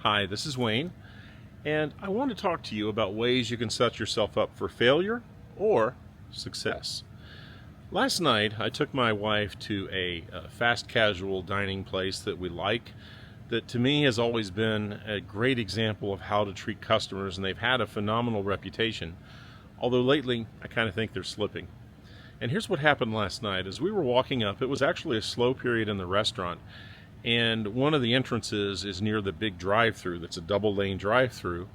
Hi, this is Wayne, and I want to talk to you about ways you can set yourself up for failure or success. Last night, I took my wife to a fast casual dining place that we like, that to me has always been a great example of how to treat customers, and they've had a phenomenal reputation. Although lately, I kind of think they're slipping. And here's what happened last night. As we were walking up, it was actually a slow period in the restaurant, and one of the entrances is near the big drive-through. That's a double lane drive-through,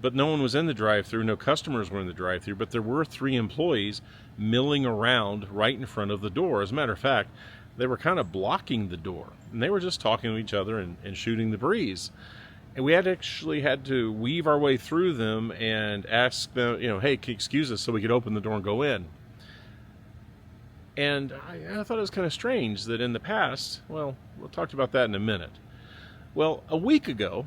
but no one was in the drive-through. No customers were in the drive-through, but there were three employees milling around right in front of the door. As a matter of fact, they were kind of blocking the door, and they were just talking to each other and shooting the breeze. And we actually had to weave our way through them and ask them, hey, excuse us, so we could open the door and go in. And I thought it was kind of strange that in the past, well, we'll talk about that in a minute. Well, a week ago,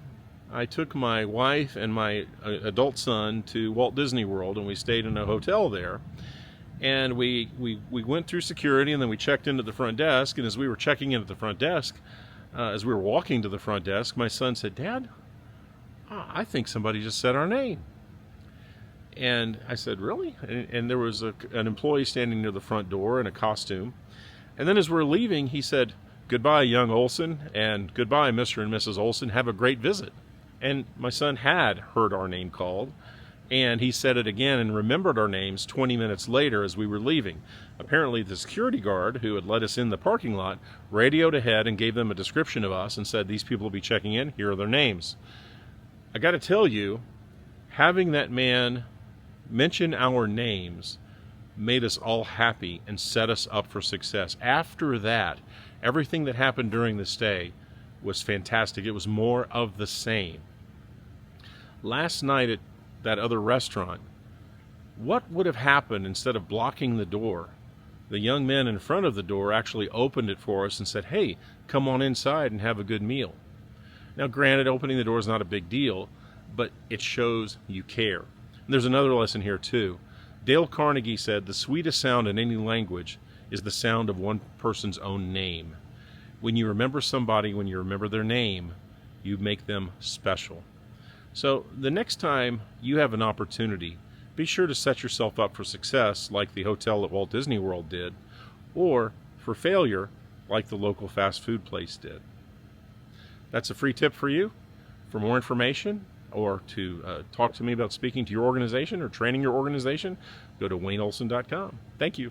I took my wife and my adult son to Walt Disney World, and we stayed in a hotel there. And we went through security, and then we checked into the front desk. And as we were checking in at the front desk, as we were walking to the front desk, my son said, "Dad, I think somebody just said our name." And I said, "Really?" And there was an employee standing near the front door in a costume. And then as we're leaving, he said, "Goodbye, young Olson, and goodbye, Mr. and Mrs. Olson. Have a great visit." And my son had heard our name called, and he said it again and remembered our names 20 minutes later as we were leaving. Apparently, the security guard who had let us in the parking lot radioed ahead and gave them a description of us and said, "These people will be checking in. Here are their names." I got to tell you, having that man mention our names made us all happy and set us up for success. After that, everything that happened during the stay was fantastic. It was more of the same. Last night at that other restaurant, what would have happened instead of blocking the door? The young men in front of the door actually opened it for us and said, "Hey, come on inside and have a good meal." Now, granted, opening the door is not a big deal, but it shows you care. And there's another lesson here too. Dale Carnegie said, "The sweetest sound in any language is the sound of one person's own name." When you remember somebody, when you remember their name, you make them special. So the next time you have an opportunity, be sure to set yourself up for success like the hotel at Walt Disney World did, or for failure like the local fast food place did. That's a free tip for you. For more information or to talk to me about speaking to your organization or training your organization, go to wayneolson.com. Thank you.